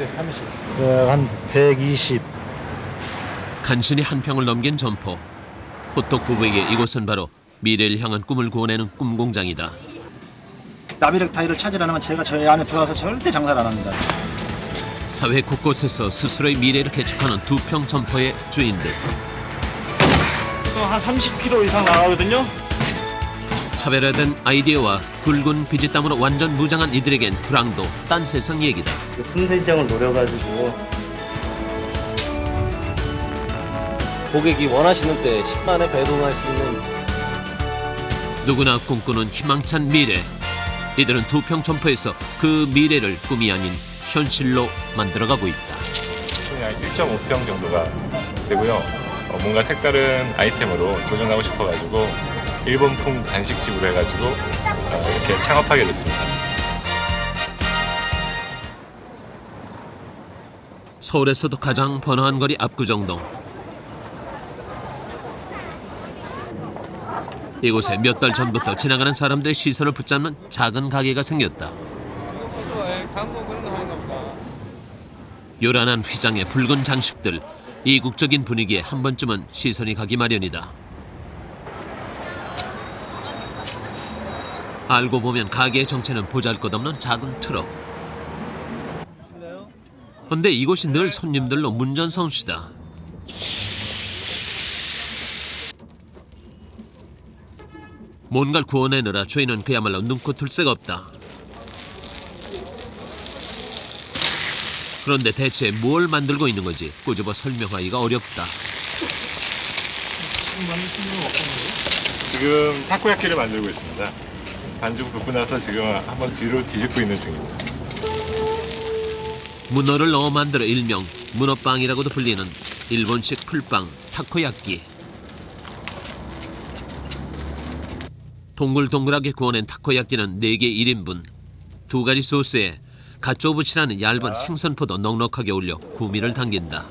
230. 네, 한 120. 간신히 한 평을 넘긴 점포. 호떡 부부에게 이곳은 바로 미래를 향한 꿈을 구워내는 꿈 공장이다. 나비렉 타일을 찾으려면 제가 저희 안에 들어가서 절대 장사를 안 합니다. 사회 곳곳에서 스스로의 미래를 개척하는 두 평 점포의 주인들. 한 30kg 이상 나가거든요. 차별화된 아이디어와 굵은 비지땀으로 완전 무장한 이들에겐 불황도 딴 세상 얘기다. 품새 시장을 노려가지고 고객이 원하시는 때 10만에 배송할 수 있는 누구나 꿈꾸는 희망찬 미래. 이들은 두 평 점포에서 그 미래를 꿈이 아닌 현실로 만들어가고 있다. 그냥 1.5평 정도가 되고요. 뭔가 색다른 아이템으로 도전하고 싶어가지고 일본풍 간식집으로 해가지고 이렇게 창업하게 됐습니다. 서울에서도 가장 번화한 거리 압구정동. 이곳에 몇 달 전부터 지나가는 사람들의 시선을 붙잡는 작은 가게가 생겼다. 요란한 휘장에 붉은 장식들, 이국적인 분위기에 한 번쯤은 시선이 가기 마련이다. 알고 보면 가게의 정체는 보잘것없는 작은 트럭. 그런데 이곳이 늘 손님들로 문전성시다. 뭔가를 구워내느라 저희는 그야말로 눈코 뜰 새가 없다. 그런데 대체 뭘 만들고 있는 건지 꼬집어 설명하기가 어렵다. 지금 타코야끼를 만들고 있습니다. 반죽 붓고 나서 지금 한번 뒤로 뒤집고 있는 중입니다. 문어를 넣어 만들어 일명 문어빵이라고도 불리는 일본식 풀빵 타코야끼. 동글동글하게 구워낸 타코야끼는 4개 1인분. 2가지 소스에 가쪼부치라는 얇은 생선포도 넉넉하게 올려 구미를 당긴다.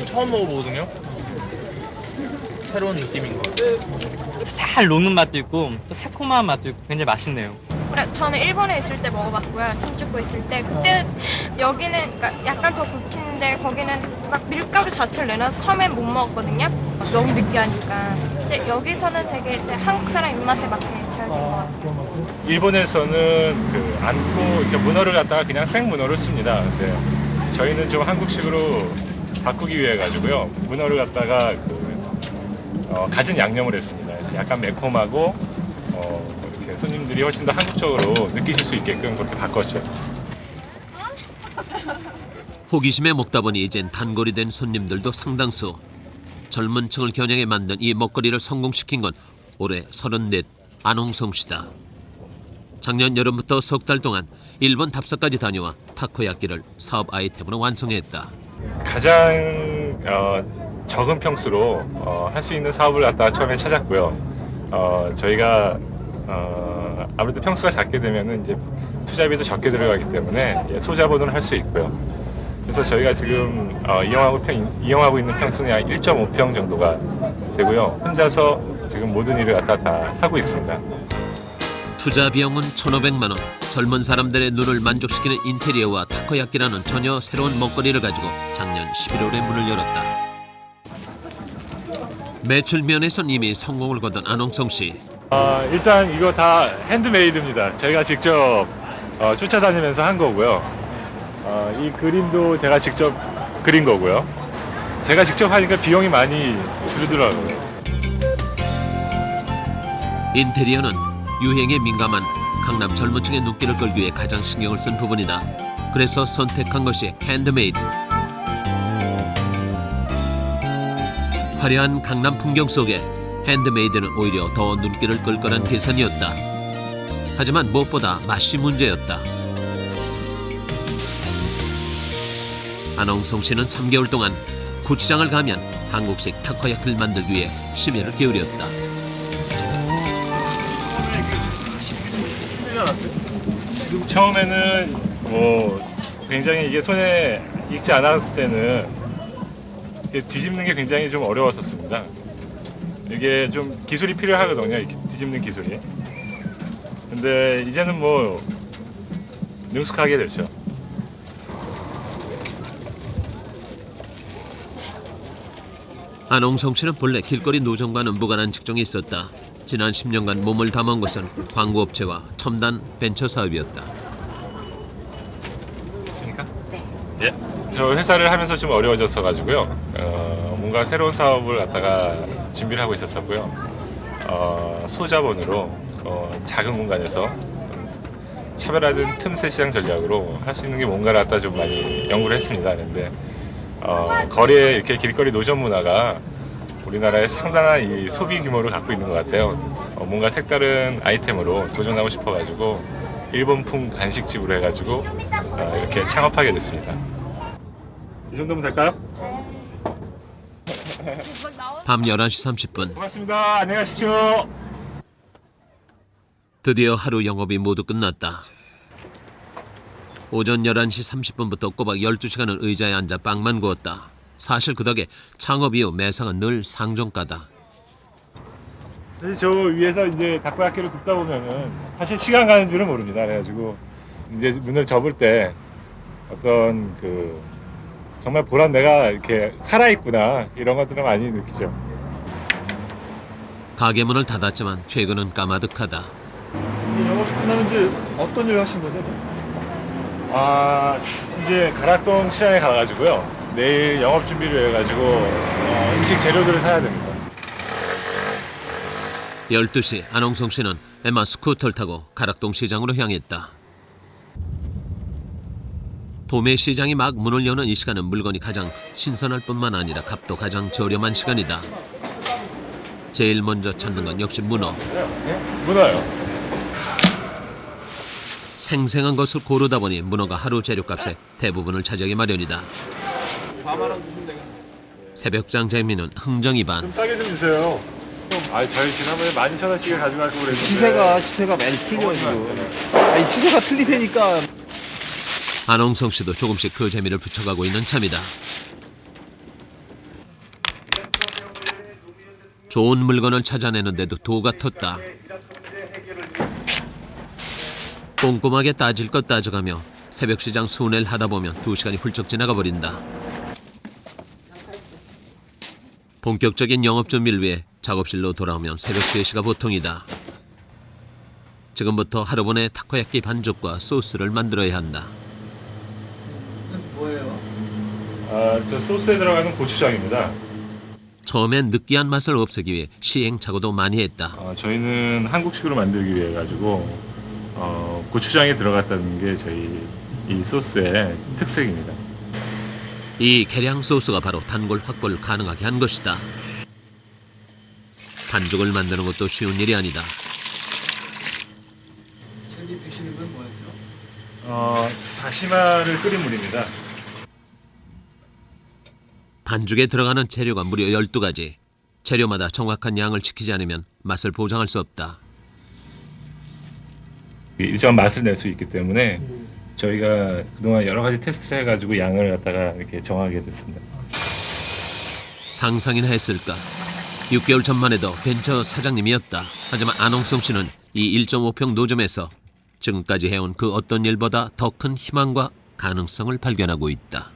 처음 먹어보거든요. 새로운 느낌인 것 같아요. 잘 녹는 맛도 있고 또 새콤한 맛도 있고 굉장히 맛있네요. 저는 일본에 있을 때 먹어봤고요. 신주쿠 있을 때. 그때 여기는 그러니까 약간 더 굵히는데 거기는 막 밀가루 자체를 내놔서 처음엔 못 먹었거든요. 너무 느끼하니까. 근데 여기서는 되게 한국 사람 입맛에 맞게 잘 된 것 같아요. 일본에서는 그 안고 이렇게 문어를 갖다가 그냥 생문어를 씁니다. 근데 저희는 좀 한국식으로 바꾸기 위해 가지고요. 문어를 갖다가 갖은 양념을 했습니다. 약간 매콤하고 이렇게 손님들이 훨씬 더 한국적으로 느끼실 수 있게끔 그렇게 바꿨죠. 호기심에 먹다 보니 이젠 단골이 된 손님들도 상당수. 젊은 층을 겨냥해 만든 이 먹거리를 성공시킨 건 올해 34 안홍성 씨다. 작년 여름부터 석 달 동안 일본 답사까지 다녀와 타코야끼를 사업 아이템으로 완성했다. 가장 적은 평수로 할 수 있는 사업을 갖다가 처음에 찾았고요. 저희가 아무래도 평수가 작게 되면은 이제 투자비도 적게 들어가기 때문에 소자본을 할 수 있고요. 그래서 저희가 지금 이용하고 있는 평수는 약 1.5평 정도가 되고요. 혼자서 지금 모든 일을 갖다 다 하고 있습니다. 투자 비용은 1,500만 원. 젊은 사람들의 눈을 만족시키는 인테리어와 타코야끼라는 전혀 새로운 먹거리를 가지고 작년 11월에 문을 열었다. 매출 면에선 이미 성공을 거둔 안홍성 씨. 일단 이거 다 핸드메이드입니다. 저희가 직접 쫓아다니면서 한 거고요. 이 그림도 제가 직접 그린 거고요. 제가 직접 하니까 비용이 많이 줄더라고요. 인테리어는 유행에 민감한 강남 젊은 층의 눈길을 끌기 위해 가장 신경을 쓴 부분이다. 그래서 선택한 것이 핸드메이드. 화려한 강남 풍경 속에 핸드메이드는 오히려 더 눈길을 끌 거란 계산이었다. 하지만 무엇보다 맛이 문제였다. 안홍성 씨는 3개월 동안 고추장을 가면 한국식 타코야끼를 만들기 위해 심혈을 기울였다. 처음에는 굉장히 이게 손에 익지 않았을 때는 뒤집는 게 굉장히 좀 어려웠었습니다. 이게 좀 기술이 필요하거든요. 이렇게 뒤집는 기술이. 근데 이제는 능숙하게 됐죠. 안홍성 씨는 본래 길거리 노점과는 무관한 직종이 있었다. 지난 10년간 몸을 담은 것은 광고업체와 첨단 벤처 사업이었다. 있습니까? 네. 예. 저 회사를 하면서 좀 어려워졌어 가지고요. 뭔가 새로운 사업을 갖다가 준비를 하고 있었었고요. 소자본으로 작은 공간에서 차별화된 틈새 시장 전략으로 할 수 있는 게 뭔가를 갖다 좀 많이 연구를 했습니다. 그런데 거리에 이렇게 길거리 노점 문화가 우리나라에 상당한 이 소비 규모를 갖고 있는 것 같아요. 뭔가 색다른 아이템으로 도전하고 싶어가지고 일본풍 간식집으로 해가지고 이렇게 창업하게 됐습니다. 이 정도면 될까요? 밤 11시 30분 고맙습니다. 안녕히 가십시오. 드디어 하루 영업이 모두 끝났다. 오전 11시 30분부터 꼬박 12시간은 의자에 앉아 빵만 구웠다. 사실 그 덕에 창업 이후 매상은 늘 상종가다. 사실 저 위에서 이제 닭발학교를 굽다 보면은 사실 시간 가는 줄은 모릅니다. 그래가지고 이제 문을 접을 때 어떤 그 정말 보람 내가 이렇게 살아있구나 이런 것들을 많이 느끼죠. 가게 문을 닫았지만 퇴근은 까마득하다. 영업 끝나면 이제 어떤 일 하신 거죠? 이제 가락동 시장에 가가지고요. 내일 영업 준비를 해가지고 음식 재료들을 사야 됩니다. 12시 안홍성 씨는 에마 스쿠터를 타고 가락동 시장으로 향했다. 도매 시장이 막 문을 여는 이 시간은 물건이 가장 신선할 뿐만 아니라 값도 가장 저렴한 시간이다. 제일 먼저 찾는 건 역시 문어. 문어요. 생생한 것을 고르다 보니 문어가 하루 재료값의 대부분을 차지하기 마련이다. 새벽장 재미는 흥정이 반. 좀 싸게 좀 주세요. 저희 지난번에 12,000원씩에 가져갈 거 그랬는데 시세가 많이 틀려 지금. 시세가 틀리다니까. 안홍성 씨도 조금씩 그 재미를 붙여가고 있는 참이다. 좋은 물건을 찾아내는데도 도가 텄다. 꼼꼼하게 따질 것 따져가며 새벽시장 순회를 하다 보면 2시간이 훌쩍 지나가 버린다. 본격적인 영업 준비를 위해 작업실로 돌아오면 새벽 3시가 보통이다. 지금부터 하루분의 타코야끼 반죽과 소스를 만들어야 한다. 저 소스에 들어가는 고추장입니다. 처음엔 느끼한 맛을 없애기 위해 시행착오도 많이 했다. 저희는 한국식으로 만들기 위해 가지고 고추장이 들어갔다는 게 저희 이 소스의 특색입니다. 이 계량 소스가 바로 단골 확보를 가능하게 한 것이다. 반죽을 만드는 것도 쉬운 일이 아니다. 저기 드시는 건 뭐였죠? 다시마를 끓인 물입니다. 반죽에 들어가는 재료가 무려 12가지. 재료마다 정확한 양을 지키지 않으면 맛을 보장할 수 없다. 일정한 맛을 낼 수 있기 때문에 저희가 그동안 여러 가지 테스트를 해가지고 양을 갖다가 이렇게 정하게 됐습니다. 상상이나 했을까. 6개월 전만 해도 벤처 사장님이었다. 하지만 안홍성 씨는 이 1.5평 노점에서 지금까지 해온 그 어떤 일보다 더 큰 희망과 가능성을 발견하고 있다.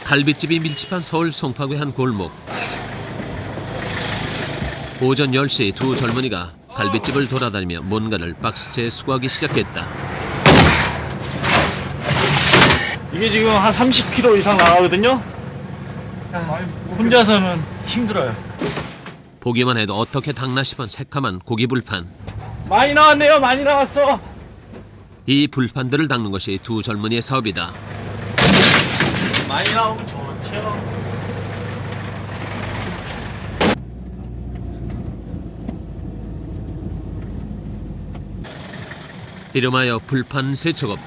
갈비집이 밀집한 서울 송파구의 한 골목. 오전 10시 두 젊은이가 갈비집을 돌아다니며 뭔가를 박스째에 수거하기 시작했다. 이게 지금 한 30kg 이상 나가거든요. 혼자서는 힘들어요. 보기만 해도 어떻게 닦나 싶은 새카만 고기 불판. 많이 나왔네요. 많이 나왔어. 이 불판들을 닦는 것이 두 젊은이의 사업이다. 많이 나오면 좋죠. 이름하여 불판 세척업.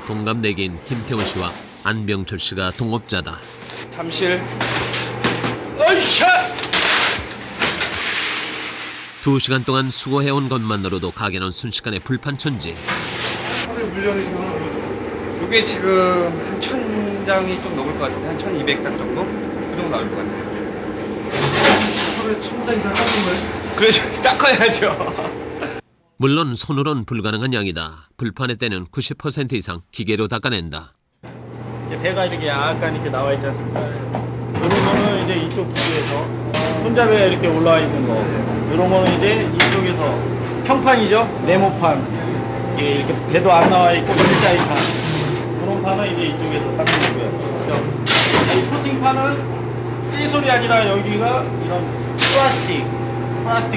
동갑내기인 김태훈 씨와 안병철 씨가 동업자다. 잠실. 어이샤! 2시간 동안 수고해온 것만으로도 가게는 순식간에 불판 천지. 이게 지금 한 1,000장이 좀 넘을 것 같은데 한 1,200장 정도? 그 정도 나올 것 같아요. 하루에 1,000장 이상 깎는 거예요? 그래서 닦아야죠. 물론 손으론 불가능한 양이다. 불판의 때는 90% 이상 기계로 닦아낸다. 이제 배가 이렇게 약간 이렇게 나와 있지 않습니까? 이런 거는 이제 이쪽 기계에서 손잡이가 이렇게 올라와 있는 거. 이런 거는 이제 이쪽에서 평판이죠. 네모판. 이렇게 배도 안 나와 있고 일자인 판. 그런 판은 이제 이쪽에서 닦는 거고요. 이 코팅판은 쇠솔이 아니라 여기가 이런 플라스틱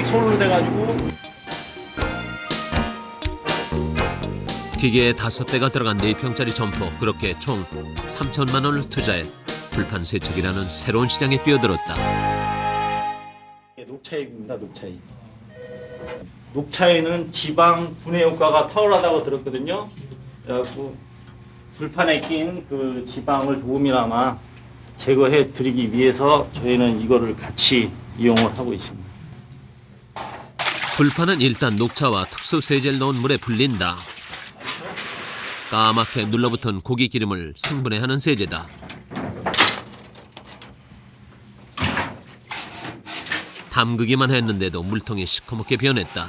솔로 돼가지고. 기계에 5대가 들어간 4평짜리 점포. 그렇게 총 3천만 원을 투자해 불판 세척이라는 새로운 시장에 뛰어들었다. 녹차입니다. 녹차잎. 녹차에는 지방 분해 효과가 탁월하다고 들었거든요. 그래갖고 불판에 낀 그 지방을 조금이나마 제거해 드리기 위해서 저희는 이거를 같이 이용을 하고 있습니다. 불판은 일단 녹차와 특수 세제를 넣은 물에 불린다. 까맣게 눌러붙은 고기 기름을 생분해하는 세제다. 담그기만 했는데도 물통이 시커멓게 변했다.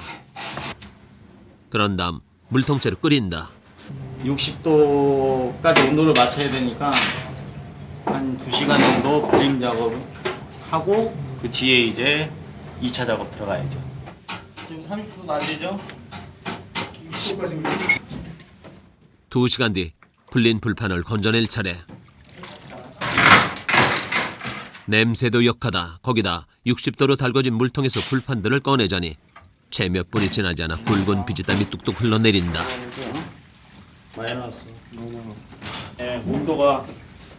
그런 다음 물통째로 끓인다. 60도까지 온도를 맞춰야 되니까 한 2시간 정도 불림 작업을 하고 그 뒤에 이제 2차 작업 들어가야죠. 지금 30분도 안 되죠? 2시간 뒤 불린 불판을 건져낼 차례. 냄새도 역하다. 거기다 60도로 달궈진 물통에서 불판들을 꺼내자니 채 몇 분이 지나지 않아 굵은 비지땀이 뚝뚝 흘러내린다. 많이 나왔어. 네, 온도가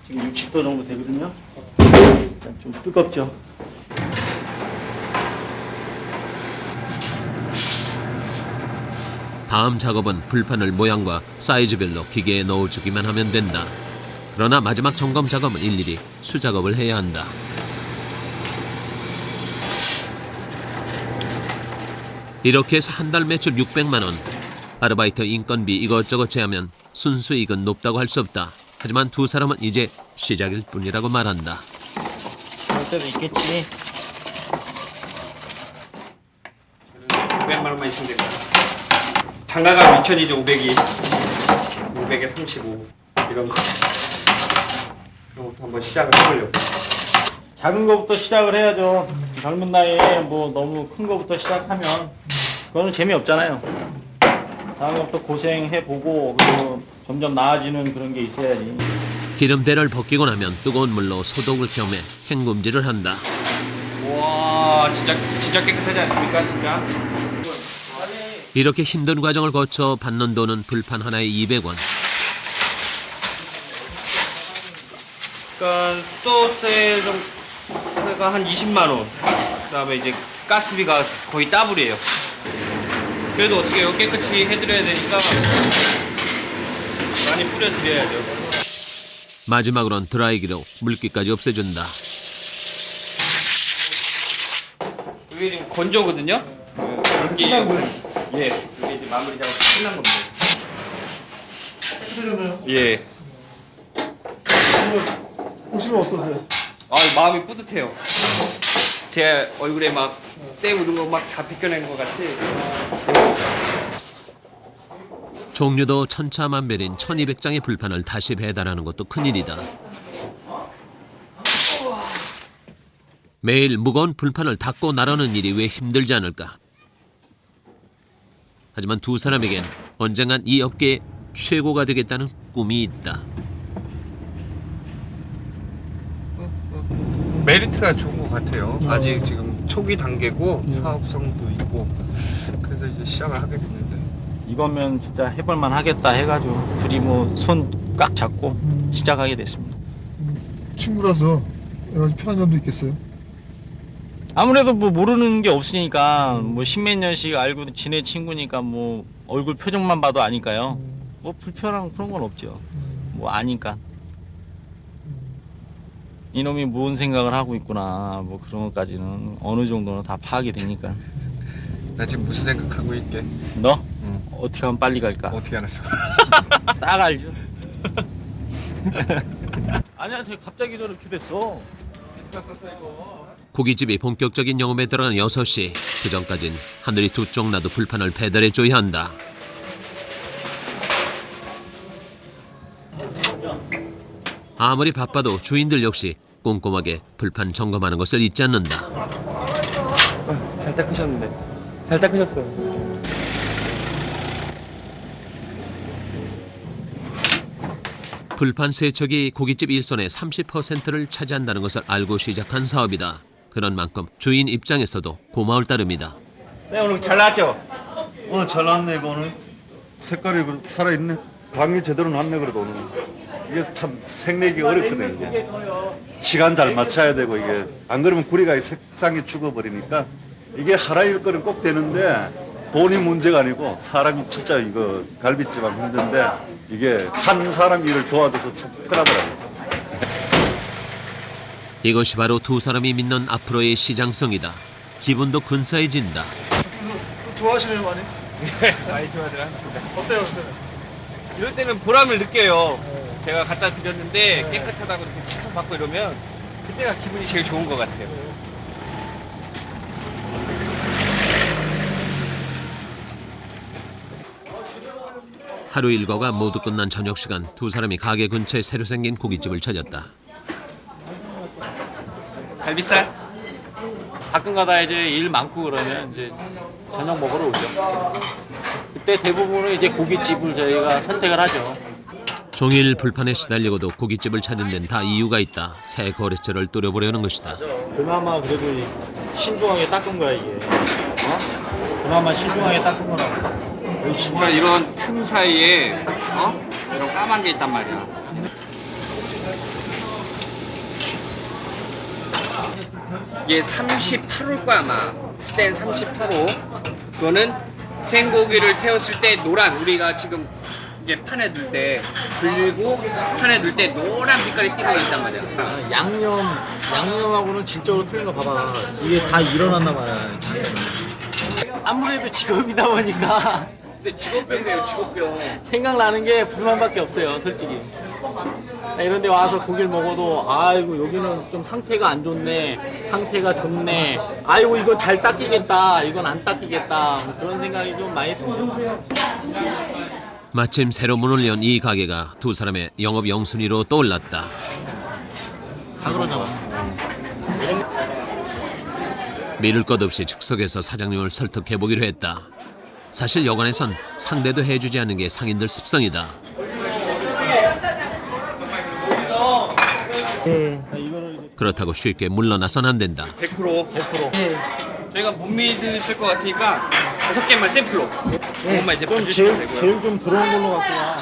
지금 60도 정도 되거든요. 좀 뜨겁죠. 다음 작업은 불판을 모양과 사이즈별로 기계에 넣어주기만 하면 된다. 그러나 마지막 점검 작업은 일일이 수작업을 해야 한다. 이렇게 해서 한 달 매출 600만 원. 아르바이트 인건비 이것저것 제하면 순수익은 높다고 할 수 없다. 하지만 두 사람은 이제 시작일 뿐이라고 말한다. 그럴 때도 있겠지. 500만 원만 있으면 됩니다. 장가가 2,000이죠. 500이 500에 35 이런 거. 그런 것부터 한번 시작을 해보려고. 작은 거부터 시작을 해야죠. 젊은 나이에 뭐 너무 큰 거부터 시작하면 그거는 재미없잖아요. 작은 것부터 고생해보고 그리고 점점 나아지는 그런 게 있어야지. 기름때를 벗기고 나면 뜨거운 물로 소독을 겸해 헹굼질을 한다. 와 진짜 깨끗하지 않습니까? 진짜. 이렇게 힘든 과정을 거쳐 받는 돈은 불판 하나에 200원. 그러니까 수도세가 한 20만 원. 그다음에 이제 가스비가 거의 더블이에요. 그래도 어떻게 해요? 깨끗이 해드려야 되니까 많이 뿌려드려야죠. 마지막으로는 드라이기로 물기까지 없애준다. 이게 지금 건조거든요. 끝난 거예요? 예, 이게 이제 마무리 작업 끝난 겁니다. 깨끗해졌나요? 예. 보시면 어떠세요? 아, 마음이 뿌듯해요. 제 얼굴에 막 때 묻은 거 막 다 벗겨낸 것 같이. 종류도 천차만별인 1200장의 불판을 다시 배달하는 것도 큰일이다. 매일 무거운 불판을 닦고 나르는 일이 왜 힘들지 않을까? 하지만 두 사람에겐 언젠간 이 업계의 최고가 되겠다는 꿈이 있다. 메리트가 좋은 것 같아요. 아직 지금 초기 단계고 사업성도 있고 그래서 이제 시작을 하게 됐는데 이거면 진짜 해볼만 하겠다 해가지고 둘이 뭐 손 꽉 잡고 시작하게 됐습니다. 친구라서 여러 가지 편한 점도 있겠어요. 아무래도 뭐 모르는 게 없으니까 뭐 십몇 년씩 알고 지낸 친구니까 뭐 얼굴 표정만 봐도 아니까요. 뭐 불편한 그런 건 없죠. 뭐 아니까. 이놈이 뭔 생각을 하고 있구나 뭐 그런 것까지는 어느 정도는 다 파악이 되니까. 나 지금 무슨 생각하고 있게? 너? 응. 어떻게 하면 빨리 갈까? 어떻게 알았어? 딱 알죠. 아니야, 제가 갑자기 저렇게 됐어. 고깃집이 본격적인 영업에 들어간 6시. 그전까진 하늘이 두 쪽 나도 불판을 배달해줘야 한다. 아무리 바빠도 주인들 역시 꼼꼼하게 불판 점검하는 것을 잊지 않는다. 잘 닦으셨는데. 잘 닦으셨어요. 불판 세척이 고깃집 일손의 30%를 차지한다는 것을 알고 시작한 사업이다. 그런 만큼 주인 입장에서도 고마울 따름이다. 네, 오늘 잘 나왔죠? 오늘 잘 나왔네. 이거 오늘 색깔이 살아있네. 광이 제대로 났네. 그래도 오늘 이게 참 색내기 어렵거든. 이게 시간 잘 맞춰야 되고, 이게 안 그러면 구리가 색상이 죽어버리니까 이게 하나 일거는 꼭 되는데, 돈이 문제가 아니고 사람이 진짜 이거 갈비집하면 힘든데 이게 한 사람 일을 도와줘서 참 편하더라고요. 이것이 바로 두 사람이 믿는 앞으로의 시장성이다. 기분도 근사해진다. 좋아하시네요, 많이? 많이 좋아들 하십니다. 어때요? 이럴 때는 보람을 느껴요. 제가 갖다 드렸는데 깨끗하다고 이렇게 칭찬받고 이러면 그때가 기분이 제일 좋은 것 같아요. 하루 일과가 모두 끝난 저녁 시간, 두 사람이 가게 근처에 새로 생긴 고깃집을 찾았다. 갈비살? 가끔가다 이제 일 많고 그러면 이제 저녁 먹으러 오죠. 그때 대부분은 이제 고깃집을 저희가 선택을 하죠. 종일 불판에 시달리고도 고깃집을 찾은 데는 다 이유가 있다. 새 거래처를 뚫어보려는 것이다. 그나마 그래도 신중하게 닦은 거야 이게. 그나마 신중하게 닦은 거라고. 정말 이런 틈 사이에 이런 까만 게 있단 말이야. 이게 38호일 거야 아마. 스텐 38호. 그거는 생고기를 태웠을 때 노란, 우리가 지금 이게 판에 둘 때 불리고 판에 둘 때 노란 빛깔이 띄고 있단 말이야. 양념하고는 진짜로 틀린 거 봐봐. 이게 다 일어났나 봐요. 아무래도 직업이다 보니까. 근데 직업병이에요, 직업병. 생각나는 게 불만밖에 없어요, 솔직히. 이런 데 와서 고기를 먹어도 아이고 여기는 좀 상태가 안 좋네, 상태가 좋네, 아이고 이건 잘 닦이겠다, 이건 안 닦이겠다, 뭐 그런 생각이 좀 많이 들어요. 마침 새로 문을 연 이 가게가 두 사람의 영업 영순위로 떠올랐다. 다 그러잖아. 미룰 것 없이 즉석에서 사장님을 설득해보기로 했다. 사실 여관에선 상대도 해주지 않는 게 상인들 습성이다. 그렇다고 쉽게 물러나선 안 된다. 100%. 저희가 못 믿으실 것 같으니까 5개만 샘플로. 그것만 이제 봐주시면 되고요. 제일 좀 들어온 걸로 갖구나.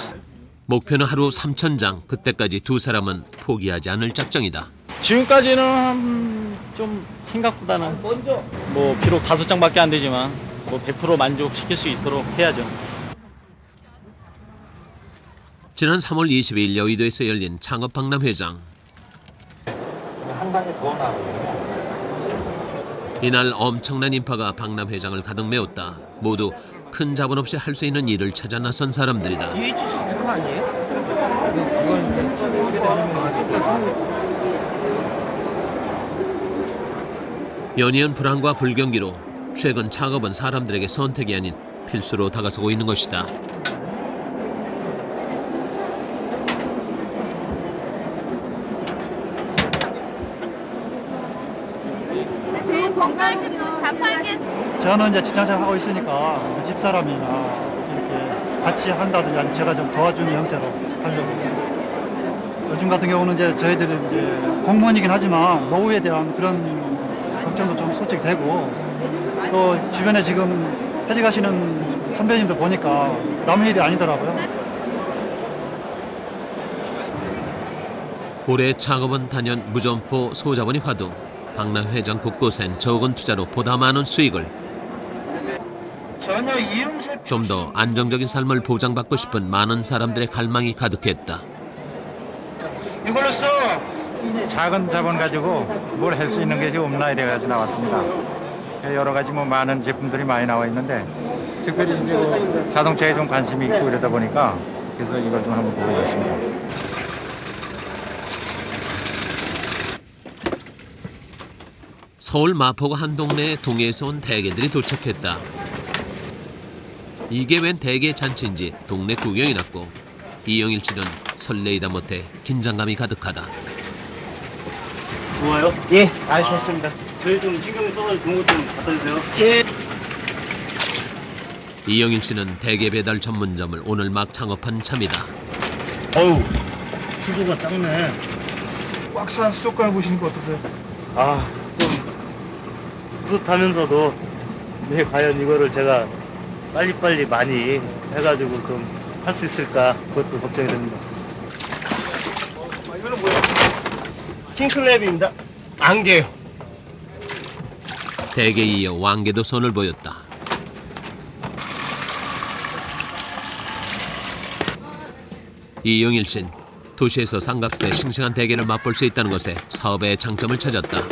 목표는 하루 3,000장. 그때까지 두 사람은 포기하지 않을 작정이다. 지금까지는 좀 생각보다는 뭐 비록 5장밖에 안 되지만 뭐 100% 만족시킬 수 있도록 해야죠. 지난 3월 20일 여의도에서 열린 창업 박람회장. 이날 엄청난 인파가 박람회장을 가득 메웠다. 모두 큰 자본 없이 할 수 있는 일을 찾아 나선 사람들이다. 스티커 아니에요? 연이은 불안과 불경기로 최근 창업은 사람들에게 선택이 아닌 필수로 다가서고 있는 것이다. 제일 건강하신 분 자판기. 저는 이제 직장생활 하고 있으니까 집사람이나 이렇게 같이 한다든지 아니면 제가 좀 도와주는 형태로 하려고. 요즘 같은 경우는 이제 저희들이 이제 공무원이긴 하지만 노후에 대한 그런 걱정도 좀 솔직히 되고, 또 주변에 지금 퇴직하시는 선배님들 보니까 남의 일이 아니더라고요. 올해 창업은 단연 무점포 소자본이 화두. 박람회장 곳곳엔 적은 투자로 보다 많은 수익을. 좀 더 안정적인 삶을 보장받고 싶은 많은 사람들의 갈망이 가득했다. 이걸로 써. 작은 자본 가지고 뭘 할 수 있는 것이 없나 이래가지고 나왔습니다. 여러 가지 뭐 많은 제품들이 많이 나와 있는데 특별히 이제 자동차에 좀 관심이 있고 이러다 보니까 그래서 이걸 좀 한번 보게 됐습니다. 서울 마포구 한 동네에 동해에서 온 대게들이 도착했다. 이게 웬 대게 잔치인지 동네 구경이 났고 이영일 씨는 설레이다 못해 긴장감이 가득하다. 좋아요? 예, 좋습니다. 저희 좀 신경 써서 좋은 것 좀 갖다 주세요. 예. 이영일 씨는 대게 배달 전문점을 오늘 막 창업한 참이다. 어우, 수조가 작네. 꽉 찬 수족관을 보시니까 어떠세요? 아, 좀 뿌듯하면서도 네, 과연 이거를 제가 빨리빨리 많이 해가지고 좀 할 수 있을까 그것도 걱정이 됩니다. 이거는 뭐예요? 킹클랩입니다. 안개요. 대게에 이어 왕개도 손을 보였다. 이영일 씨는 도시에서 상값에 싱싱한 대게를 맛볼 수 있다는 것에 사업의 장점을 찾았다.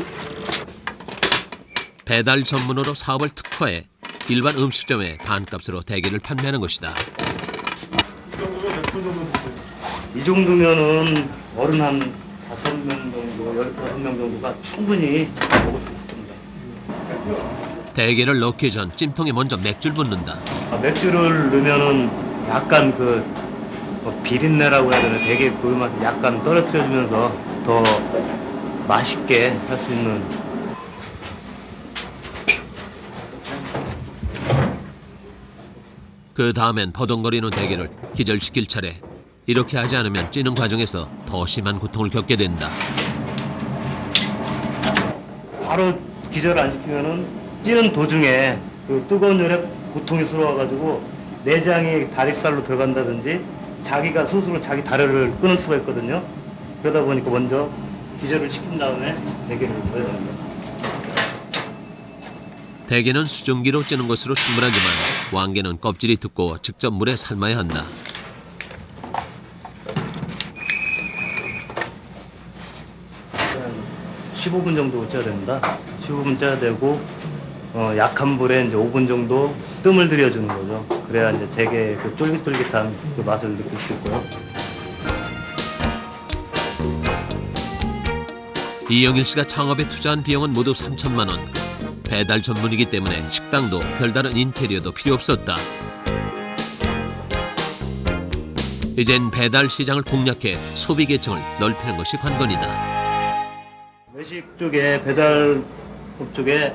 배달 전문으로 사업을 특화해 일반 음식점에 반값으로 대게를 판매하는 것이다. 이 정도면은 어른 한 5명 정도, 15명 정도가 충분히 먹을 수 있을 겁니다. 대게를 넣기 전 찜통에 먼저 맥주를 붓는다. 맥주를 넣으면은 약간 뭐 비린내라고 해야 되나, 되게 그 맛을 약간 떨어뜨려주면서 더 맛있게 할 수 있는. 그 다음엔 버덩거리는 대게를 기절시킬 차례. 이렇게 하지 않으면 찌는 과정에서 더 심한 고통을 겪게 된다. 바로 기절을 안 시키면은 찌는 도중에 그 뜨거운 열에 고통스러워가지고 내장이 다리살로 들어간다든지 자기가 스스로 자기 다리를 끊을 수가 있거든요. 그러다 보니까 먼저 기절을 시킨 다음에 대게를 넣어야 됩니다. 대게는 수증기로 찌는 것으로 충분하지만 왕개는 껍질이 두꺼워 직접 물에 삶아야 한다. 15분 정도 쪄야 됩니다. 15분 쪄야 되고 약한 불에 이제 5분 정도 뜸을 들여주는 거죠. 그래야 이제 대게 그 쫄깃쫄깃한 그 맛을 느낄 수 있고요. 이영일 씨가 창업에 투자한 비용은 모두 3천만 원. 배달 전문이기 때문에 식당도 별다른 인테리어도 필요 없었다. 이젠 배달 시장을 공략해 소비 계층을 넓히는 것이 관건이다. 외식 쪽에 배달업 쪽에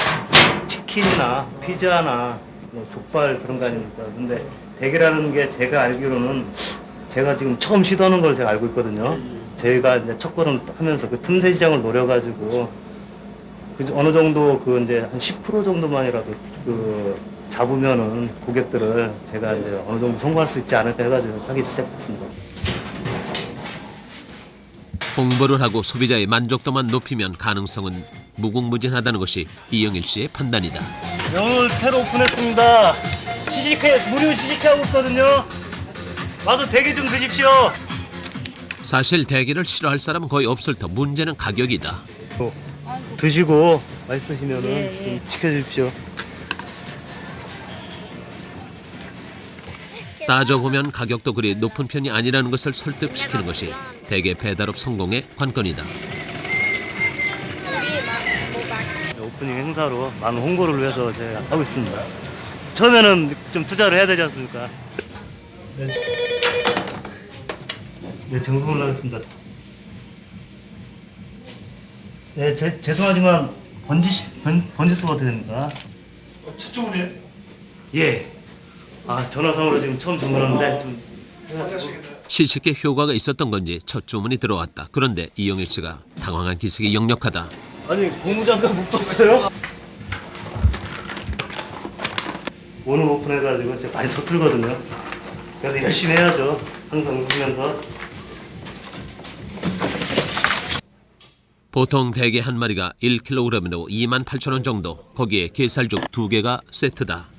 치킨이나 피자나 뭐 족발 그런 거 아닙니까? 근데 대게라는 게 제가 알기로는 제가 지금 처음 시도하는 걸 제가 알고 있거든요. 저희가 이제 첫걸음 하면서 그 틈새 시장을 노려가지고 그 어느 정도 그 이제 한 10% 정도만이라도 그 잡으면은 고객들을 제가 이제 어느 정도 성공할 수 있지 않을까 해가지고 하기 시작했습니다. 홍보를 하고 소비자의 만족도만 높이면 가능성은 무궁무진하다는 것이 이영일 씨의 판단이다. 오늘 새로 오픈했습니다. 무료 시식하고 있거든요. 와서 대게 좀 드십시오. 사실 대게를 싫어할 사람은 거의 없을 터 문제는 가격이다. 드시고 맛있으시면은 좀 지켜주십시오. 따져보면 가격도 그리 높은 편이 아니라는 것을 설득시키는 것이 대게 배달업 성공의 관건이다. 오프닝 행사로 많은 홍보를 위해서 제가 하고 있습니다. 처음에는 좀 투자를 해야 되지 않습니까? 네, 정성을 하겠습니다. 네, 죄송하지만 번지수가 어떻게 됩니까? 첫 주문이에요? 예. 아, 전화상으로 지금 처음 주문하는데 좀 시식에 효과가 있었던 건지 첫 주문이 들어왔다. 그런데 이영일 씨가 당황한 기색이 역력하다. 아니, 고무장갑 못 봤어요? 오늘 오픈해가지고 제가 많이 서툴거든요. 그래서 열심히 해야죠. 항상 웃으면서. 보통 대게 한 마리가 1kg으로 28,000원 정도. 거기에 게살죽 2개가 세트다.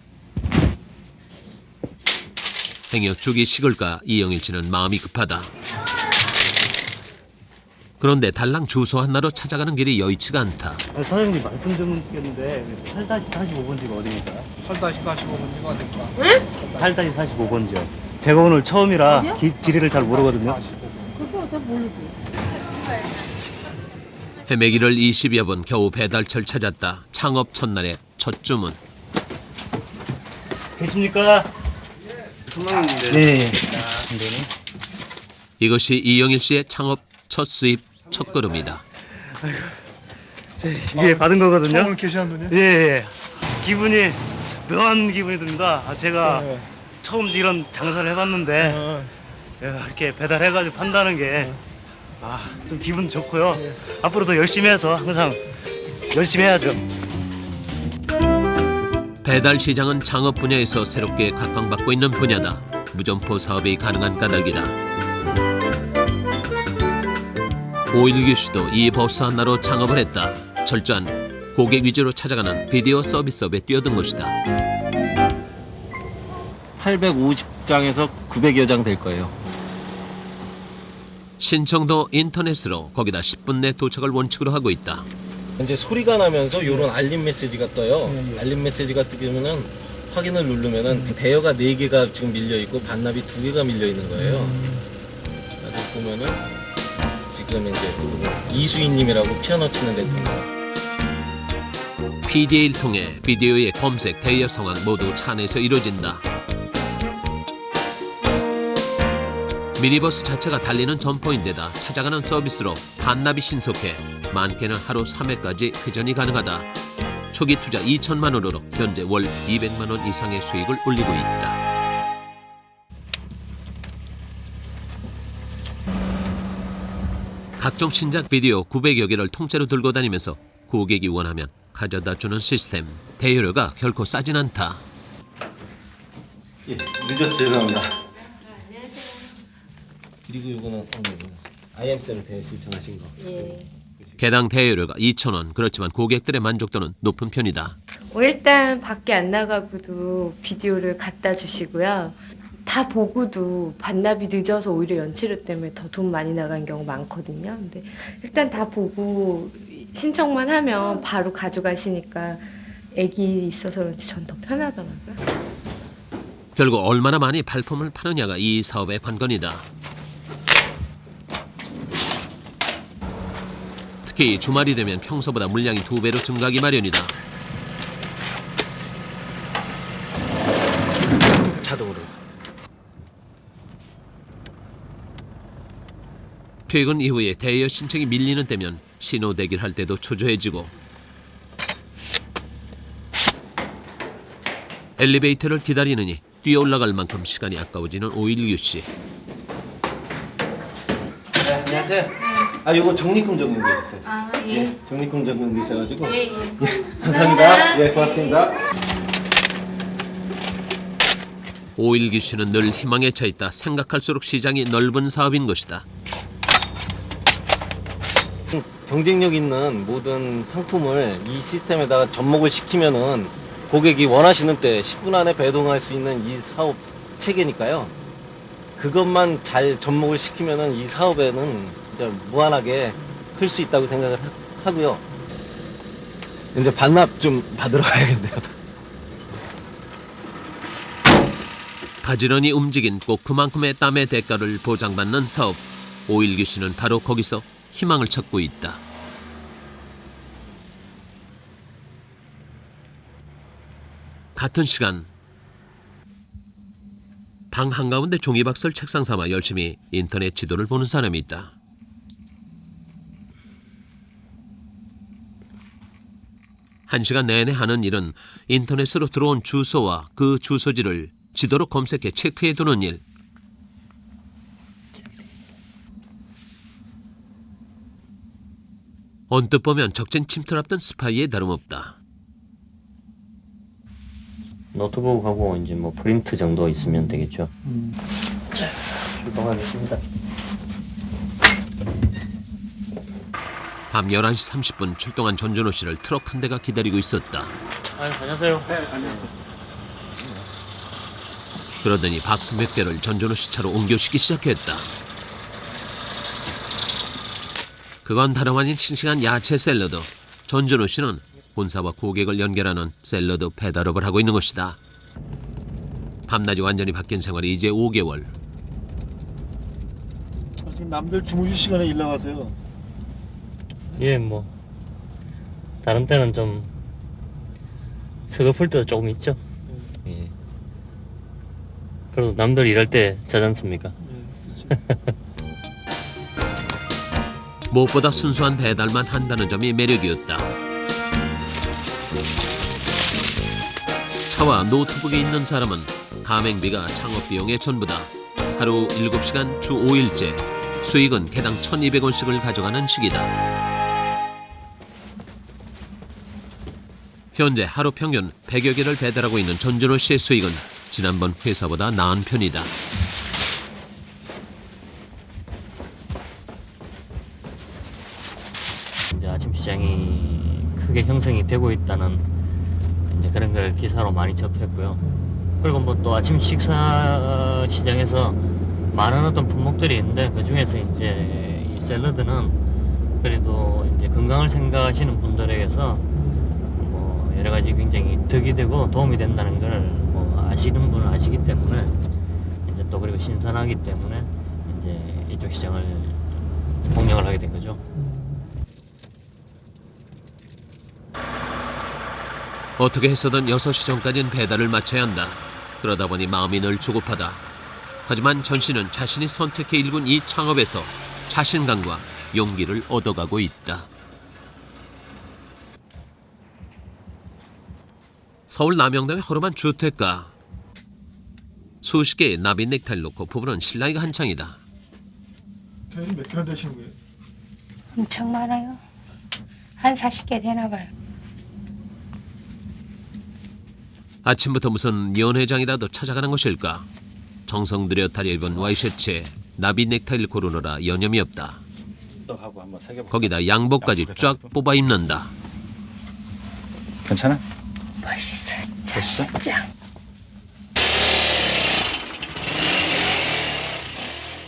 행여 죽이 식을까 이영일 씨는 마음이 급하다. 그런데 달랑 주소 하나로 찾아가는 길이 여의치가 않다. 사장님 말씀 좀 드리겠는데 8-45번지가 어디입니까? 8-45번지가 어딜까? 응? 8-45번지요. 제가 오늘 처음이라 지리를 잘 모르거든요. 그거 잘 모르지. 헤매기를 20여 번 겨우 배달처를 찾았다. 창업 첫날의 첫 주문. 계십니까? 네. 이것이 이영일 씨의 창업 첫 수입 첫 걸음이다. 이게 받은 거거든요. 오늘 계시는 분이요? 예. 기분이 묘한 기분이 듭니다. 제가 처음 이런 장사를 해봤는데 이렇게 배달해가지고 판다는 게 좀 기분 좋고요. 앞으로 더 열심히 해서 항상 열심히 해야죠. 배달 시장은 창업 분야에서 새롭게 각광받고 있는 분야다. 무점포 사업이 가능한 까닭이다. 오일규 씨도 이 버스 하나로 창업을 했다. 철저한 고객 위주로 찾아가는 비디오 서비스업에 뛰어든 것이다. 850장에서 900여 장 될 거예요. 신청도 인터넷으로 거기다 10분 내 도착을 원칙으로 하고 있다. 이제 소리가 나면서 이런 알림 메시지가 떠요. 알림 메시지가 뜨면은 확인을 누르면은 대여가 4개가 지금 밀려 있고 반납이 2개가 밀려 있는 거예요. 여기 보면은 지금 이제 이수인님이라고 피아노 치는 데 있는 PDA를 통해 비디오의 검색, 대여 상황 모두 차 안에서 이루어진다. 미니버스 자체가 달리는 점포인데다 찾아가는 서비스로 반납이 신속해 많게는 하루 3회까지 회전이 가능하다. 초기 투자 2천만 원으로 현재 월 200만 원 이상의 수익을 올리고 있다. 각종 신작 비디오 900여 개를 통째로 들고 다니면서 고객이 원하면 가져다주는 시스템. 대여료가 결코 싸진 않다. 예, 늦어서 죄송합니다. 그리고 이거는 IMC로 대여 신청하신 거. 예. 개당 대여료가 2,000원. 그렇지만 고객들의 만족도는 높은 편이다. 일단 밖에 안 나가고도 비디오를 갖다 주시고요. 다 보고도 반납이 늦어서 오히려 연체료 때문에 더 돈 많이 나간 경우 많거든요. 근데 일단 다 보고 신청만 하면 바로 가져가시니까 애기 있어서 그런지 전 더 편하더라고요. 결국 얼마나 많이 발품을 파느냐가 이 사업의 관건이다. 특히 주말이 되면 평소보다 물량이 2배로 증가하기 마련이다. 자동으로. 퇴근 이후에 대여 신청이 밀리는 때면 신호 대기할 때도 초조해지고 엘리베이터를 기다리느니 뛰어 올라갈 만큼 시간이 아까워지는 오일규 씨. 네, 안녕하세요. 요거 적립금 적는 게 있어요. 예. 예, 적립금 적는 데 있어가지고. 예. 감사합니다. 예, 고맙습니다. 오일규 씨는 늘 희망에 차 있다. 생각할수록 시장이 넓은 사업인 것이다. 경쟁력 있는 모든 상품을 이 시스템에다가 접목을 시키면은 고객이 원하시는 때 10분 안에 배송할 수 있는 이 사업 체계니까요. 그것만 잘 접목을 시키면은 이 사업에는 진짜 무한하게 클 수 있다고 생각을 하고요. 이제 반납 좀 받으러 가야겠네요. 가지런히 움직인 꼭 그만큼의 땀의 대가를 보장받는 사업. 오일규 씨는 바로 거기서 희망을 찾고 있다. 같은 시간 방 한가운데 종이박스를 책상 삼아 열심히 인터넷 지도를 보는 사람이 있다. 한 시간 내내 하는 일은 인터넷으로 들어온 주소와 그 주소지를 지도로 검색해 체크해두는 일. 언뜻 보면 적진 침투랍던 스파이에 다름없다. 노트북하고 이제 뭐 프린트 정도 있으면 되겠죠. 자, 출동하겠습니다. 밤 11시 30분 출동한 전준호 씨를 트럭 한 대가 기다리고 있었다. 안녕하세요. 네, 안녕하세요. 그러더니 박스 몇 개를 전준호 씨 차로 옮겨시기 시작했다. 그건 다름 아닌 싱싱한 야채 샐러드. 전준호 씨는 본사와 고객을 연결하는 샐러드 배달업을 하고 있는 것이다. 밤낮이 완전히 바뀐 생활이 이제 5개월. 지금 남들 주무실 시간에 일 나가세요. 예, 뭐 다른 때는 좀 서글플 때도 조금 있죠. 예. 그래도 남들 일할 때 자지 않습니까? 무엇보다 순수한 배달만 한다는 점이 매력이었다. 차와 노트북이 있는 사람은 가맹비가 창업 비용의 전부다. 하루 7시간 주 5일째 수익은 개당 1,200원씩을 가져가는 시기다. 현재 하루 평균 100여 개를 배달하고 있는 전준호 씨의 수익은 지난번 회사보다 나은 편이다. 이제 아침 시장이 크게 형성이 되고 있다는 이제 그런 걸 기사로 많이 접했고요. 그리고 뭐 또 아침 식사 시장에서 많은 어떤 품목들이 있는데 그 중에서 이제 이 샐러드는 그래도 이제 건강을 생각하시는 분들에게서 뭐 여러 가지 굉장히 득이 되고 도움이 된다는 걸 뭐 아시는 분은 아시기 때문에 이제 또 그리고 신선하기 때문에 이제 이쪽 시장을 공략을 하게 된 거죠. 어떻게 해서든 6시 전까지는 배달을 마쳐야 한다. 그러다 보니 마음이 늘 조급하다. 하지만 전 씨는 자신이 선택해 일군 이 창업에서 자신감과 용기를 얻어가고 있다. 서울 남영동의 허름한 주택가. 수십 개의 나비 넥타이를 놓고 부부는 신랑이가 한창이다. 대리 몇 개나 되시는 거예요? 엄청 많아요. 한 40개 되나 봐요. 아침부터 무슨 연회장이라도 찾아가는 것일까? 정성 들여 다려입은 와이셔츠에 나비 넥타이를 고르느라 여념이 없다. 거기다 양복까지 쫙 뽑아 입는다. 괜찮아? 멋있어. 멋있어? 짱.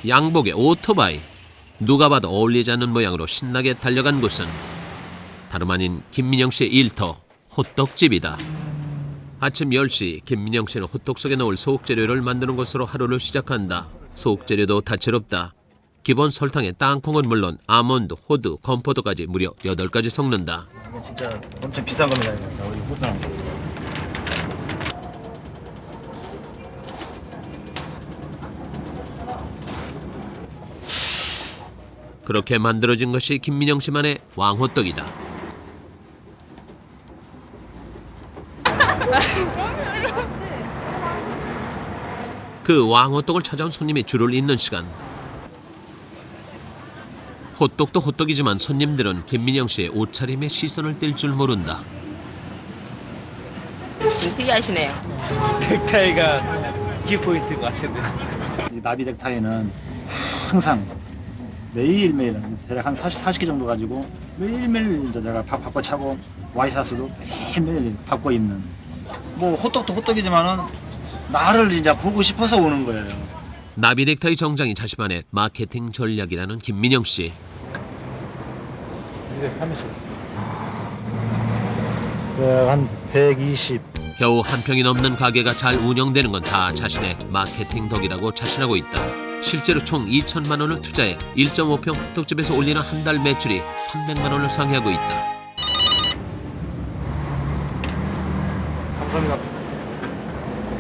양복에 오토바이. 누가 봐도 어울리지 않는 모양으로 신나게 달려간 곳은 다름 아닌 김민영 씨의 일터 호떡집이다. 아침 10시 김민영 씨는 호떡 속에 넣을 소옥재료를 만드는 것으로 하루를 시작한다. 소옥재료도 다채롭다. 기본 설탕에 땅콩은 물론 아몬드, 호두, 건포도까지 무려 8가지 섞는다. 진짜 엄청 비싼 겁니다. 우리 호두랑. 그렇게 만들어진 것이 김민영 씨만의 왕호떡이다. 그 왕호떡을 찾아온 손님이 줄을 잇는 시간. 호떡도 호떡이지만 손님들은 김민영 씨의 옷차림에 시선을 뗄 줄 모른다. 특이하시네요. 넥타이가 키포인트인 것 같은데. 이 나비 넥타이는 항상 매일매일 대략 한 40개 정도 가지고 매일매일 이제 제가 바꿔 차고 와이셔츠도 매일매일 바꿔 입는. 뭐 호떡도 호떡이지만은 나를 이제 보고 싶어서 오는 거예요. 나비 넥타이 정장이 자신만의 마케팅 전략이라는 김민영 씨. 230. 한 120. 겨우 한 평이 넘는 가게가 잘 운영되는 건 다 자신의 마케팅 덕이라고 자신하고 있다. 실제로 총 2천만 원을 투자해 1.5평 호떡집에서 올리는 한 달 매출이 300만 원을 상회하고 있다. 감사합니다.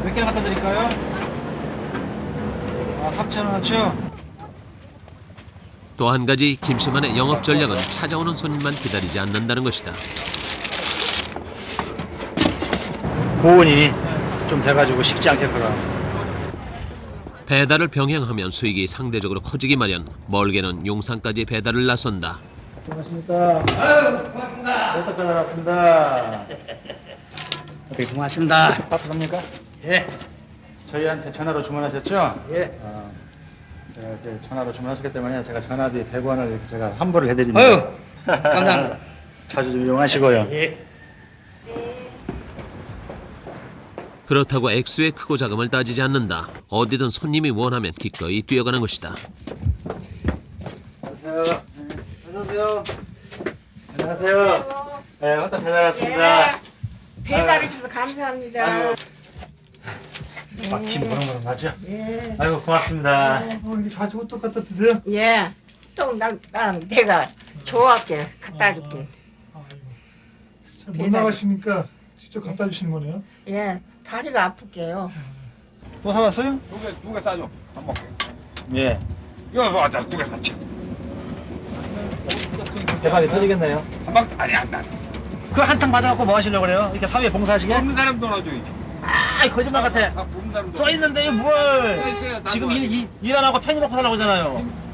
몇 개나 갖다 드릴까요? 3,000원어치요? 또 한 가지 김 씨만의 영업 전략은 찾아오는 손님만 기다리지 않는다는 것이다. 보온이 좀 돼가지고 식지 않겠구나. 배달을 병행하면 수익이 상대적으로 커지기 마련. 멀게는 용산까지 배달을 나선다. 고맙습니다. 아유, 고맙습니다. 호떡 배달 왔습니다. 네, 고맙습니다. 바쁘십니까? 예. 저희한테 전화로 주문하셨죠? 예. 제가 이렇게 전화로 주문하셨기 때문에 제가 전화비 100원을 이렇게 제가 환불을 해드립니다. 아유, 감사합니다. 자주 좀 이용하시고요. 예. 그렇다고 액수의 크고 작음을 따지지 않는다. 어디든 손님이 원하면 기꺼이 뛰어가는 것이다. 안녕하세요. 어서 오세요. 안녕하세요. 네, 호떡 배달 왔습니다. 배달해 주셔서 감사합니다. 막히 무럭무럭하죠? 예. 아이고 고맙습니다. 이렇게 자주 호떡 갖다 드세요? 예. 또 난 내가 좋아할게. 갖다 줄게. 못 나가시니까 직접 갖다 주시는 거네요. 예, 다리가 아플게요. 또 사왔어요? 두 개 사줘. 밥 먹게. 예. 이거 봐, 나두개 샀지. 대박이 터지겠네요. 한방 아니 안 나. 그 한탕 맞아갖고 뭐 하시려고 그래요? 이렇게 사회에 봉사하시게? 없는 사람 도와줘야지. 아, 거짓말 같아. 써 있는데 뭘? 지금 일 안 하고 편히 먹고 살라고 하잖아요.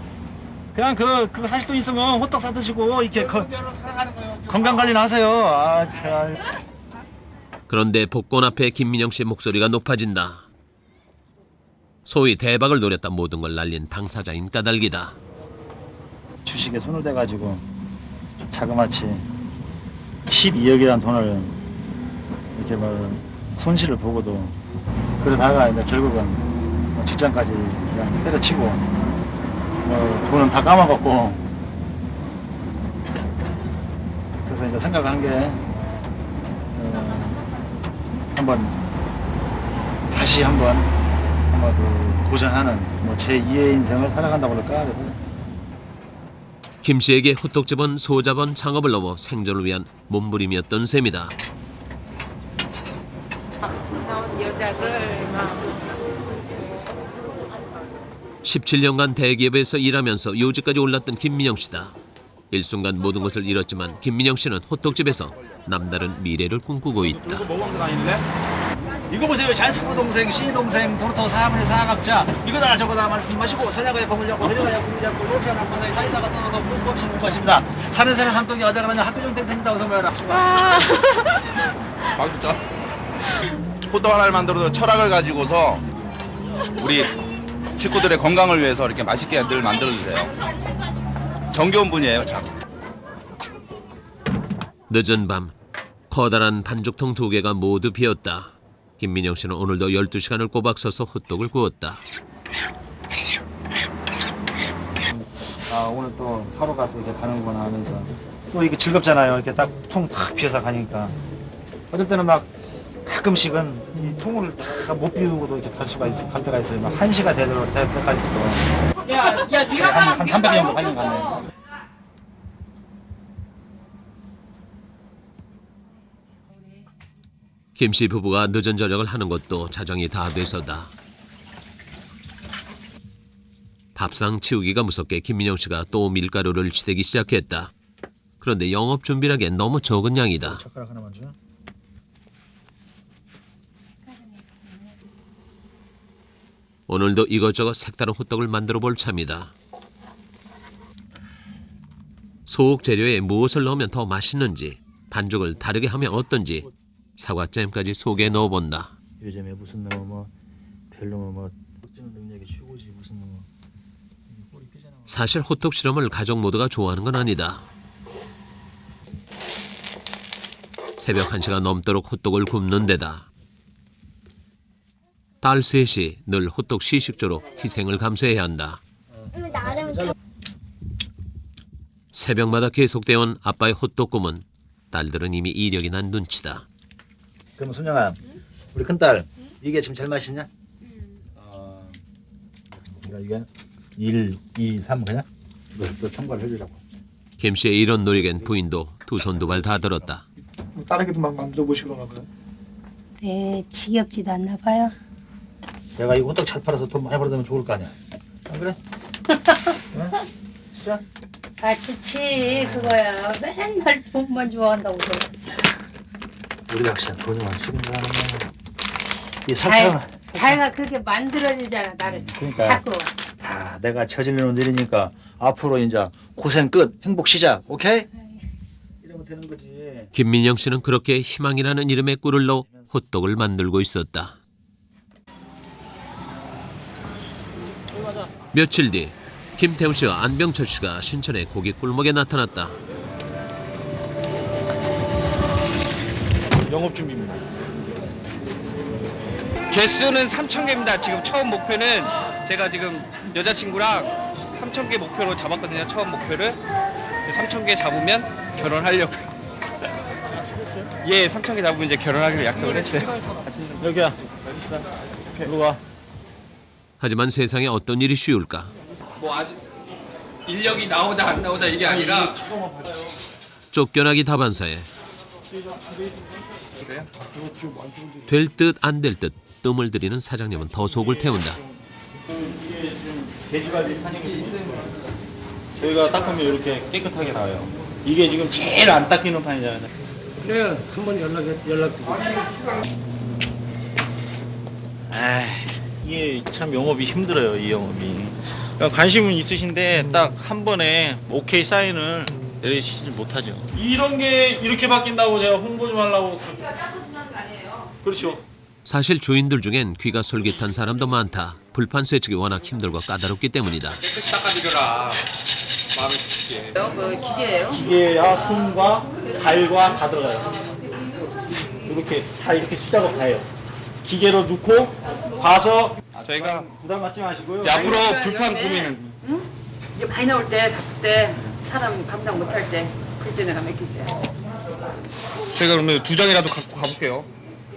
그냥 그거 사실 돈 있으면 호떡 사 드시고 이렇게 건강 관리나 하세요. 아, 참. 그런데 복권 앞에 김민영 씨의 목소리가 높아진다. 소위 대박을 노렸다 모든 걸 날린 당사자인 까닭이다. 주식에 손을 대가지고 자그마치 12억이라는 돈을 이렇게 뭐 손실을 보고도 그러다가 이제 결국은 뭐 직장까지 그냥 때려치고 뭐 돈은 다 까먹었고 그래서 이제 생각한 게 한번 다시 한번 그 도전하는 뭐 제2의 인생을 살아간다고 그럴까 그래서 김 씨에게 호떡집은 소자본 창업을 넘어 생존을 위한 몸부림이었던 셈이다. 나온 여자들 막 17년간 대기업에서 일하면서 요직까지 올랐던 김민영 씨다. 일순간 모든 것을 잃었지만 김민영 씨는 호떡집에서 남다른 미래를 꿈꾸고 있다. 이거 보세요. 잘생긴 동생, 시동생, 도로토 사문의 사각자 이거다 저거다 말씀하시고 선약의 범을 잡고 들여가야 꿈을 잡고 요차 남바다에 사이다가 떠나도 꿀 없이 못 마십니다. 사는 사는 삼동이 어디 가냐 학교 중 땡땡이다 어서 모여라. 맛있죠? 호떡 하나를 만들어도 철학을 가지고서 우리 식구들의 건강을 위해서 이렇게 맛있게 늘 만들어주세요. 정겨운 분이에요, 참. 늦은 밤 커다란 반죽통 2개가 모두 비었다. 김민영 씨는 오늘도 12시간을 꼬박 서서 호떡을 구웠다. 아 오늘 또 하루가 또 이렇게 가는구나 하면서 또 이게 즐겁잖아요. 이렇게 딱 통 탁 비워서 가니까 어떨 때는 막 가끔씩은 이 통을 다 못 비우고도 이렇게 갈 때가 있어요. 막 1시가 될 때까지도 한 300개 정도 팔린 것 같네요. 김 씨 부부가 늦은 저녁을 하는 것도 자정이 다 돼서다. 밥상 치우기가 무섭게 김민영 씨가 또 밀가루를 치대기 시작했다. 그런데 영업 준비라기엔 너무 적은 양이다. 젓가락 하나만 줘. 오늘도 이것저것 색다른 호떡을 만들어 볼 참이다. 소옥 재료에 무엇을 넣으면 더 맛있는지, 반죽을 다르게 하면 어떤지 사과잼까지 속에 넣어본다. 요즘에 무슨 뭐 별로 뭐 먹지는 능력이 최고지 무슨 뭐 사실 호떡 실험을 가족 모두가 좋아하는 건 아니다. 새벽 1시가 넘도록 호떡을 굽는 데다 딸 셋이 늘 호떡 시식조로 희생을 감수해야 한다. 새벽마다 계속되어온 아빠의 호떡 꿈은 딸들은 이미 이력이 난 눈치다. 그럼 순영아, 우리 큰딸 이게 지금 제일 맛있냐? 이게 1, 2, 3 그냥? 너 첨가를 해주라고. 김 씨의 이런 노력엔 부인도 두 손 두 발 다 들었다. 다르게도 막 만들어 보시고 그러나 봐요. 네, 지겹지도 않나 봐요. 내가 이 호떡 잘 팔아서 돈 많이 벌어두면 좋을 거 아니야. 안 그래? 응? 싫어? 아, 좋지. 그거야. 맨날 돈만 좋아한다고. 우리 낚시는 돈이 많지는 거야. 이 설탕. 자기가 그렇게 만들어주잖아, 나를. 그러니까 자꾸. 다 내가 저질러놓은 일이니까 앞으로 이제 고생 끝, 행복 시작, 오케이? 이러면 되는 거지. 김민영 씨는 그렇게 희망이라는 이름의 꿀을 넣어 호떡을 만들고 있었다. 며칠 뒤 김태훈 씨와 안병철 씨가 신천의 고기 꿀목에 나타났다. 영업 준비입니다. 개수는 3,000개입니다. 지금 처음 목표는 제가 지금 여자친구랑 3,000개 목표로 잡았거든요. 처음 목표를 3,000개 잡으면 결혼하려고요. 예, 3,000개 잡으면 이제 결혼하기로 약속을 했어요. 여기야. 일로 와. 하지만 세상에 어떤 일이 쉬울까? 뭐 아주 인력이 나오다 안 나오다 이게 아니라 쫓겨나기 다반사에 될 듯 안 될 듯 뜸을 들이는 사장님은 더 속을 태운다. 이게 지금 돼지갈비 판이 저희가 닦으면 이렇게 깨끗하게 나와요. 이게 지금 제일 안 닦이는 판이잖아요. 그래 한번 연락드리고. 이게 참 영업이 힘들어요. 이 영업이. 그러니까 관심은 있으신데 딱 한 번에 오케이 사인을 내리시지 못하죠. 이런 게 이렇게 바뀐다고 제가 홍보 좀 하려고. 그렇죠. 사실 주인들 중엔 귀가 솔깃한 사람도 많다. 불판 세척이 워낙 힘들고 까다롭기 때문이다. 깨끗이 닦아드려라. 마음에 드시게. 그 기계예요? 기계와 손과 발과 다 들어가요. 이렇게 다 이렇게 수작업 다 해요. 기계로 넣고 봐서 저희가 부담 갖지 마시고요. 앞으로 불판 꾸미는 이게 많이 나올 때 바쁠 때 사람 감당 못할 때 그때 내가 맡길 때. 제가 그러면 2장이라도 갖고 가볼게요.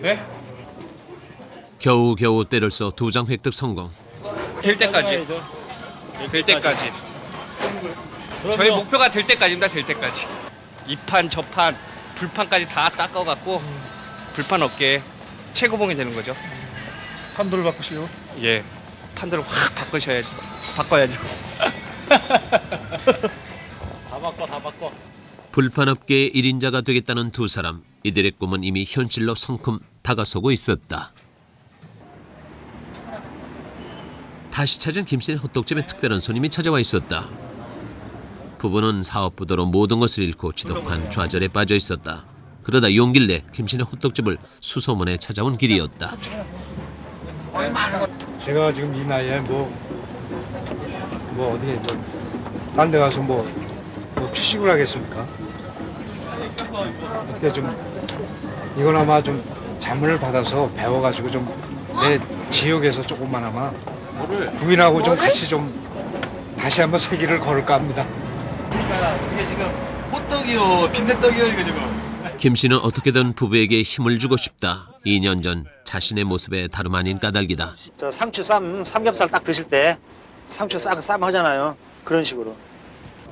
네? 겨우겨우 때를 써 2장 획득 성공. 될 때까지. 될 때까지. 저희 목표가 될 때까지입니다. 될 때까지. 이 판, 저 판, 불판까지 다 닦아갖고 불판 업계 최고봉이 되는 거죠. 판도를 바꾸시오. 예. 판도를 확 바꾸셔야지. 바꿔야죠. 다 바꿔. 불판업계의 1인자가 되겠다는 두 사람. 이들의 꿈은 이미 현실로 성큼 다가서고 있었다. 다시 찾은 김씨의 호떡집에 특별한 손님이 찾아와 있었다. 부부는 사업부도로 모든 것을 잃고 지독한 좌절에 빠져 있었다. 그러다 용기를 내 김씨의 호떡집을 수소문에 찾아온 길이었다. 제가 지금 이 나이에 뭐 어디 딴 데 가서 뭐 취직을 하겠습니까? 어떻게 좀 이거나마 좀 자문을 받아서 배워가지고 좀 내 지역에서 조금만아마 부인하고 좀 같이 좀 다시 한번 세기를 걸을까 합니다. 그러니까 이게 지금 호떡이요, 빈대떡이요 이거 지금. 김 씨는 어떻게든 부부에게 힘을 주고 싶다. 2년 전 자신의 모습에 다름 아닌 까닭이다. 저 상추 삼겹살 딱 드실 때 상추 쌈 하잖아요. 그런 식으로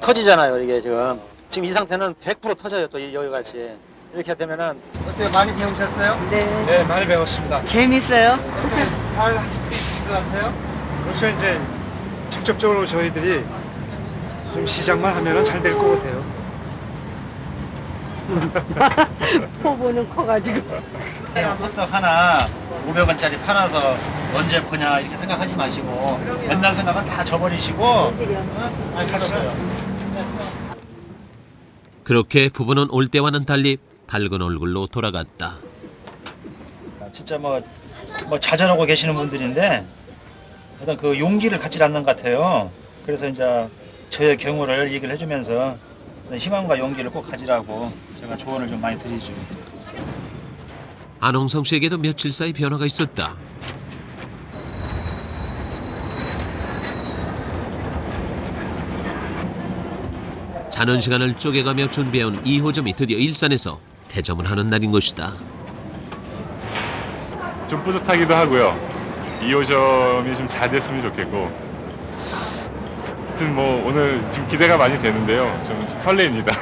터지잖아요. 이게 지금 이 상태는 100% 터져요. 또 여기같이 이렇게 되면은 어떻게 많이 배우셨어요? 네, 많이 배웠습니다. 재밌어요? 어떻게 잘 하실 수 있을 것 같아요? 그렇죠. 이제 직접적으로 저희들이 좀 시작만 하면은 잘 될 것 같아요. 포부는 커가지고. 호떡 하나 500원짜리 팔아서 언제 거냐 이렇게 생각하지 마시고 옛날 생각은 다 저버리시고 많이 찾았어요. 그렇게 부부는 올 때와는 달리 밝은 얼굴로 돌아갔다. 진짜 뭐 좌절하고 계시는 분들인데 어떤 그 용기를 갖지 않는 것 같아요. 그래서 이제 저의 경우를 얘기를 해주면서 희망과 용기를 꼭 가지라고 제가 조언을 좀 많이 드리죠. 안홍성 씨에게도 며칠 사이 변화가 있었다. 자는 시간을 쪼개가며 준비해온 2호점이 드디어 일산에서 대점을 하는 날인 것이다. 좀 뿌듯하기도 하고요. 2호점이 좀 잘 됐으면 좋겠고. 하여튼 뭐 오늘 좀 기대가 많이 되는데요. 좀 설레입니다.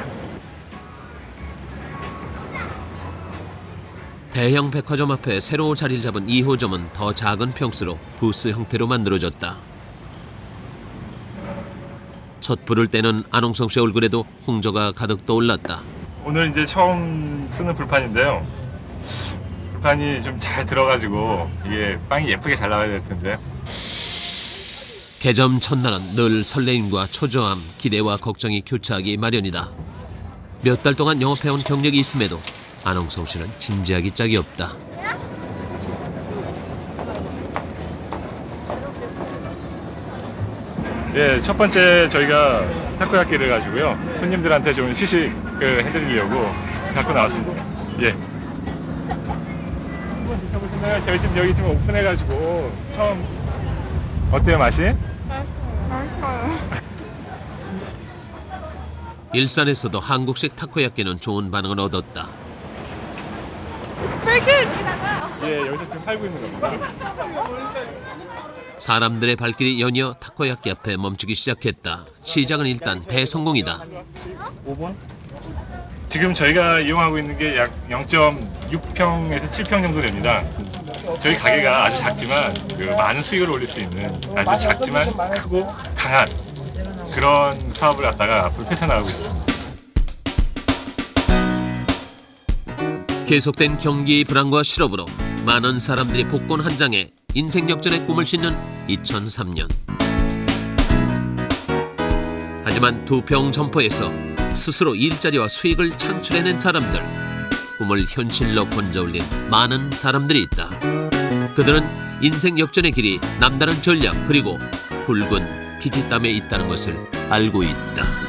대형 백화점 앞에 새로 자리를 잡은 2호점은 더 작은 평수로 부스 형태로 만들어졌다. 첫 불을 때는 안홍성 씨 얼굴에도 홍조가 가득 떠올랐다. 오늘 이제 처음 쓰는 불판인데요. 불판이 좀 잘 들어가지고 이게 빵이 예쁘게 잘 나와야 될 텐데. 개점 첫날은 늘 설레임과 초조함, 기대와 걱정이 교차하기 마련이다. 몇 달 동안 영업해온 경력이 있음에도 안홍성 씨는 진지하기 짝이 없다. 예, 첫 번째 저희가 타코야끼를 가지고요. 손님들한테 좀 시식을 해드리려고 갖고 나왔습니다. 예. 한번 드셔보시나요? 저희 집 여기 지금 오픈해가지고 처음 어때요 맛이? 일산에서도 한국식 타코야끼는 좋은 반응을 얻었다. 예, 여기서 지금 팔고 있는 겁니다. 사람들의 발길이 연이어 타코야끼 앞에 멈추기 시작했다. 시작은 일단 대성공이다. 5분? 지금 저희가 이용하고 있는 게 약 0.6평에서 7평 정도 됩니다. 저희 가게가 아주 작지만 많은 수익을 올릴 수 있는 아주 작지만 크고 강한 그런 사업을 갖다가 앞으로 펼쳐나가고 있습니다. 계속된 경기 불황과 실업으로 많은 사람들이 복권 한 장에 인생 역전의 꿈을 싣는 2003년. 하지만 2평 점포에서 스스로 일자리와 수익을 창출해낸 사람들, 꿈을 현실로 번져올린 많은 사람들이 있다. 그들은 인생 역전의 길이 남다른 전략 그리고 굵은 피지땀에 있다는 것을 알고 있다.